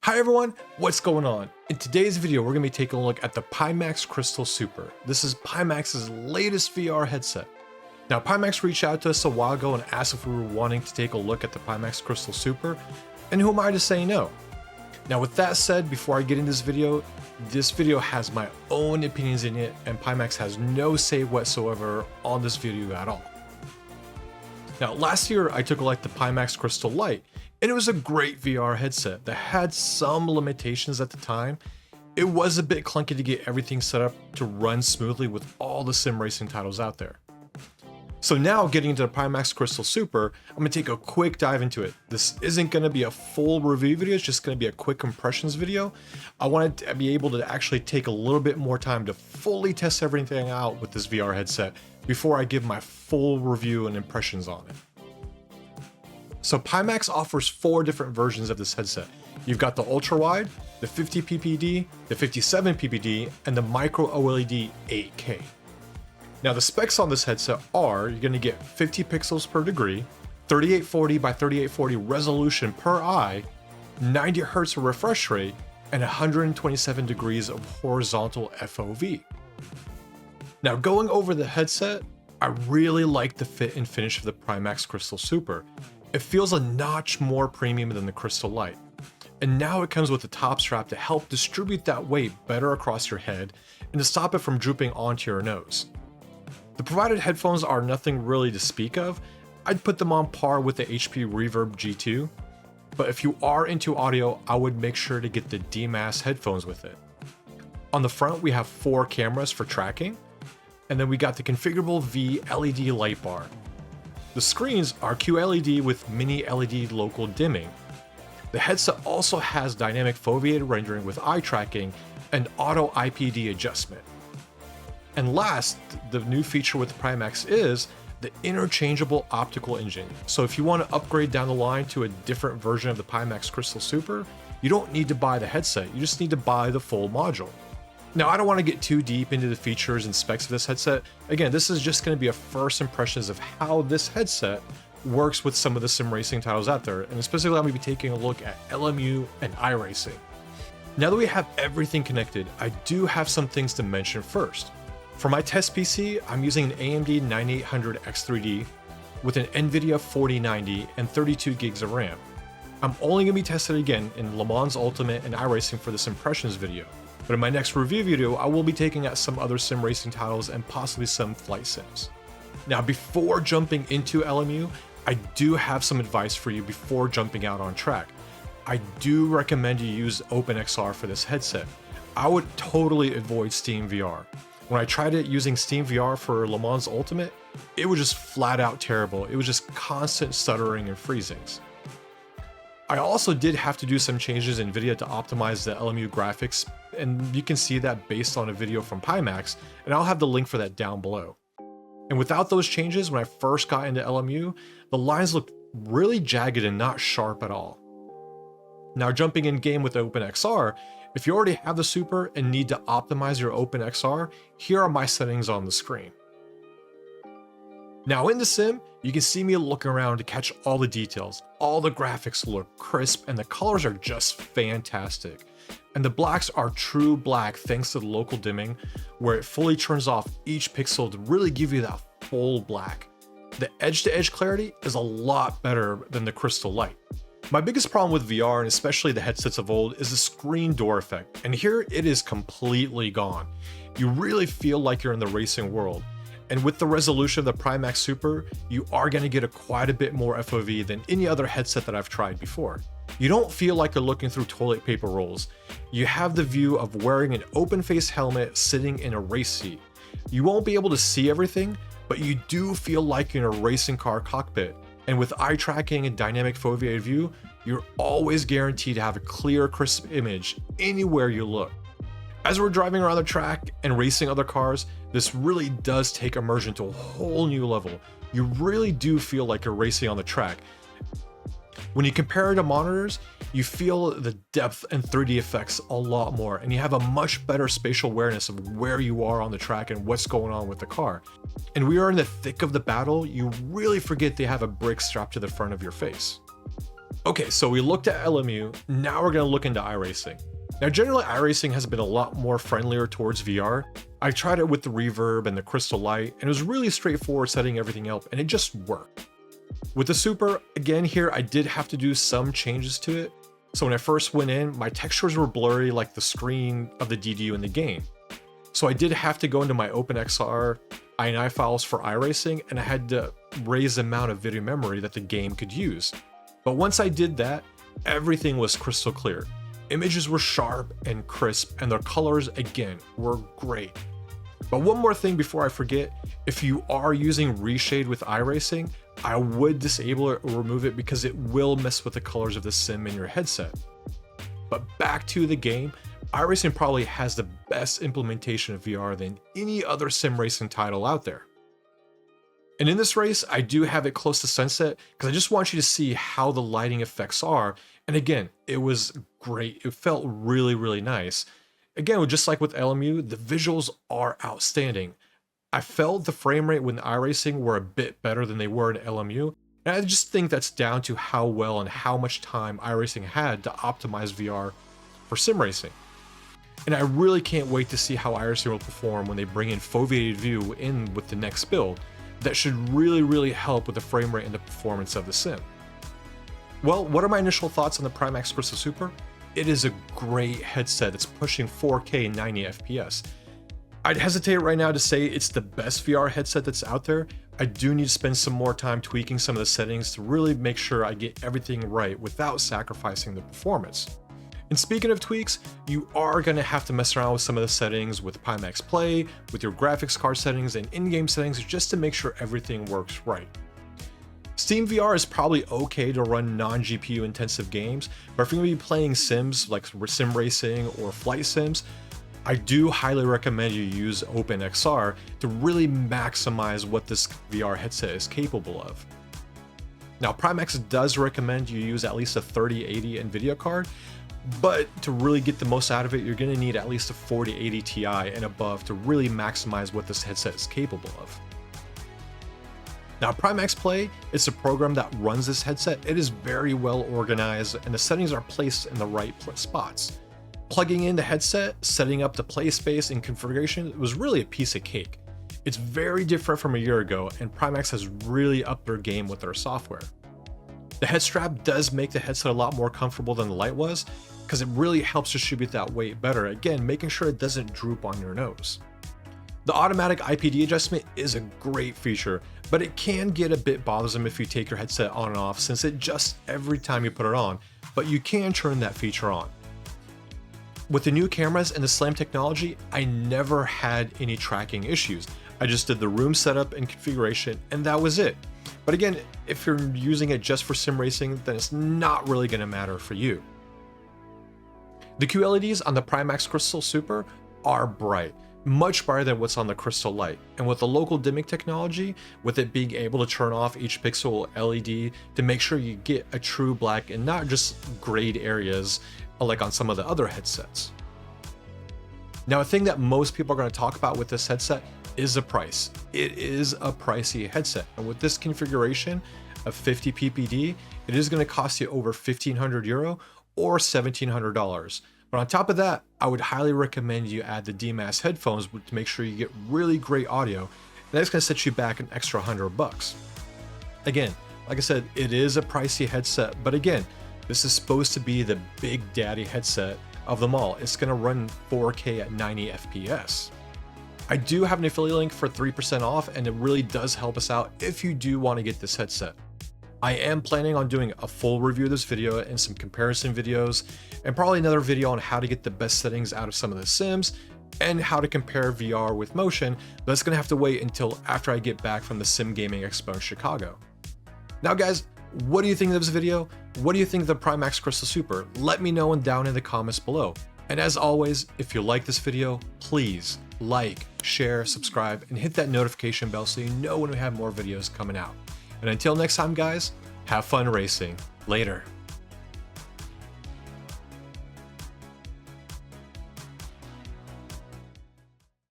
Hi everyone, what's going on? In today's video, we're going to be taking a look at the Pimax Crystal Super. This is Pimax's latest VR headset. Now, Pimax reached out to us a while ago and asked if we were wanting to take a look at the Pimax Crystal Super, and who am I to say no? Now, with that said, before I get into this video has my own opinions in it, and Pimax has no say whatsoever on this video at all. Now, last year, I took a look at the Pimax Crystal Lite, and it was a great VR headset that had some limitations at the time. It was a bit clunky to get everything set up to run smoothly with all the sim racing titles out there. So now getting into the Pimax Crystal Super, I'm going to take a quick dive into it. This isn't going to be a full review video, it's just going to be a quick impressions video. I wanted to be able to actually take a little bit more time to fully test everything out with this VR headset before I give my full review and impressions on it. So Pimax offers 4 different versions of this headset. You've got the ultra wide, the 50 ppd, the 57 ppd, and the micro OLED 8K. Now the specs on this headset are, you're going to get 50 pixels per degree, 3840 by 3840 resolution per eye, 90 Hz refresh rate, and 127 degrees of horizontal FOV. Now going over the headset, I really like the fit and finish of the Pimax Crystal Super. It feels a notch more premium than the Crystal Lite. And now it comes with a top strap to help distribute that weight better across your head and to stop it from drooping onto your nose. The provided headphones are nothing really to speak of. I'd put them on par with the HP Reverb G2, but if you are into audio, I would make sure to get the DMAS headphones with it. On the front, we have 4 cameras for tracking, and then we got the configurable V LED light bar. The screens are QLED with mini-LED local dimming. The headset also has dynamic foveated rendering with eye tracking and auto IPD adjustment. And last, the new feature with the Pimax is the interchangeable optical engine. So if you want to upgrade down the line to a different version of the Pimax Crystal Super, you don't need to buy the headset, you just need to buy the full module. Now, I don't want to get too deep into the features and specs of this headset. Again, this is just going to be a first impressions of how this headset works with some of the sim racing titles out there, and specifically I'm going to be taking a look at LMU and iRacing. Now that we have everything connected, I do have some things to mention first. For my test PC, I'm using an AMD 9800X3D with an NVIDIA 4090 and 32 gigs of RAM. I'm only going to be tested again in Le Mans Ultimate and iRacing for this impressions video. But in my next review video, I will be taking out some other sim racing titles and possibly some flight sims. Now, before jumping into LMU, I do have some advice for you before jumping out on track. I do recommend you use OpenXR for this headset. I would totally avoid SteamVR. When I tried it using SteamVR for Le Mans Ultimate, it was just flat out terrible. It was just constant stuttering and freezings. I also did have to do some changes in NVIDIA to optimize the LMU graphics, and you can see that based on a video from Pimax, and I'll have the link for that down below. And without those changes, when I first got into LMU, the lines looked really jagged and not sharp at all. Now jumping in game with OpenXR, if you already have the Super and need to optimize your OpenXR, here are my settings on the screen. Now in the sim, you can see me looking around to catch all the details. All the graphics look crisp and the colors are just fantastic. And the blacks are true black thanks to the local dimming, where it fully turns off each pixel to really give you that full black. The edge-to-edge clarity is a lot better than the Crystal Lite. My biggest problem with VR, and especially the headsets of old, is the screen door effect, and here it is completely gone. You really feel like you're in the racing world. And with the resolution of the Pimax Super, you are going to get quite a bit more FOV than any other headset that I've tried before. You don't feel like you're looking through toilet paper rolls. You have the view of wearing an open face helmet sitting in a race seat. You won't be able to see everything, but you do feel like you're in a racing car cockpit. And with eye tracking and dynamic foveated view, you're always guaranteed to have a clear, crisp image anywhere you look. As we're driving around the track and racing other cars, this really does take immersion to a whole new level. You really do feel like you're racing on the track. When you compare it to monitors, you feel the depth and 3D effects a lot more, and you have a much better spatial awareness of where you are on the track and what's going on with the car. And we are in the thick of the battle, you really forget they have a brick strapped to the front of your face. Okay, so we looked at LMU, now we're gonna look into iRacing. Now generally iRacing has been a lot more friendlier towards VR. I tried it with the reverb and the crystal light, and it was really straightforward setting everything up, and it just worked. With the Super, again here, I did have to do some changes to it. So when I first went in, my textures were blurry like the screen of the DDU in the game. So I did have to go into my OpenXR INI files for iRacing, and I had to raise the amount of video memory that the game could use. But once I did that, everything was crystal clear. Images were sharp and crisp, and their colors, again, were great. But one more thing before I forget, if you are using reshade with iRacing, I would disable it or remove it because it will mess with the colors of the sim in your headset. But back to the game, iRacing probably has the best implementation of VR than any other sim racing title out there. And in this race, I do have it close to sunset because I just want you to see how the lighting effects are. And again, it was great. It felt really, really nice. Again, just like with LMU, the visuals are outstanding. I felt the frame rate with iRacing were a bit better than they were in LMU. And I just think that's down to how well and how much time iRacing had to optimize VR for sim racing. And I really can't wait to see how iRacing will perform when they bring in foveated view in with the next build. That should really, really help with the frame rate and the performance of the sim. Well, what are my initial thoughts on the Pimax Crystal Super? It is a great headset that's pushing 4K 90 FPS. I'd hesitate right now to say it's the best VR headset that's out there. I do need to spend some more time tweaking some of the settings to really make sure I get everything right without sacrificing the performance. And speaking of tweaks, you are going to have to mess around with some of the settings with Pimax Play, with your graphics card settings and in-game settings just to make sure everything works right. SteamVR is probably okay to run non-GPU intensive games, but if you're going to be playing sims like sim racing or flight sims, I do highly recommend you use OpenXR to really maximize what this VR headset is capable of. Now, Pimax does recommend you use at least a 3080 NVIDIA card, but to really get the most out of it, you're going to need at least a 4080 Ti and above to really maximize what this headset is capable of. Now, Pimax Play is a program that runs this headset. It is very well organized and the settings are placed in the right spots. Plugging in the headset, setting up the play space and configuration was really a piece of cake. It's very different from a year ago, and Pimax has really upped their game with their software. The head strap does make the headset a lot more comfortable than the light was, because it really helps distribute that weight better, again, making sure it doesn't droop on your nose. The automatic IPD adjustment is a great feature, but it can get a bit bothersome if you take your headset on and off since it adjusts every time you put it on, but you can turn that feature on. With the new cameras and the SLAM technology, I never had any tracking issues. I just did the room setup and configuration, and that was it. But again, if you're using it just for sim racing, then it's not really going to matter for you. The QLEDs on the Pimax Crystal Super are bright, much brighter than what's on the Crystal Light. And with the local dimming technology, with it being able to turn off each pixel LED to make sure you get a true black and not just grayed areas like on some of the other headsets. Now, a thing that most people are going to talk about with this headset is the price. It is a pricey headset, and with this configuration of 50 ppd, it is going to cost you over 1,500 euro or $1,700. But on top of that, I would highly recommend you add the DMAS headphones to make sure you get really great audio, and that's going to set you back an extra $100. Again, like I said, it is a pricey headset, but again, this is supposed to be the big daddy headset of them all. It's going to run 4K at 90 FPS. I do have an affiliate link for 3% off, and it really does help us out if you do want to get this headset. I am planning on doing a full review of this video and some comparison videos, and probably another video on how to get the best settings out of some of the sims and how to compare VR with motion, but it's going to have to wait until after I get back from the Sim Gaming Expo in Chicago. Now guys, what do you think of this video? What do you think of the Pimax Crystal Super? Let me know down in the comments below. And as always, if you like this video, please like, share, subscribe, and hit that notification bell so you know when we have more videos coming out. And until next time guys, have fun racing. Later.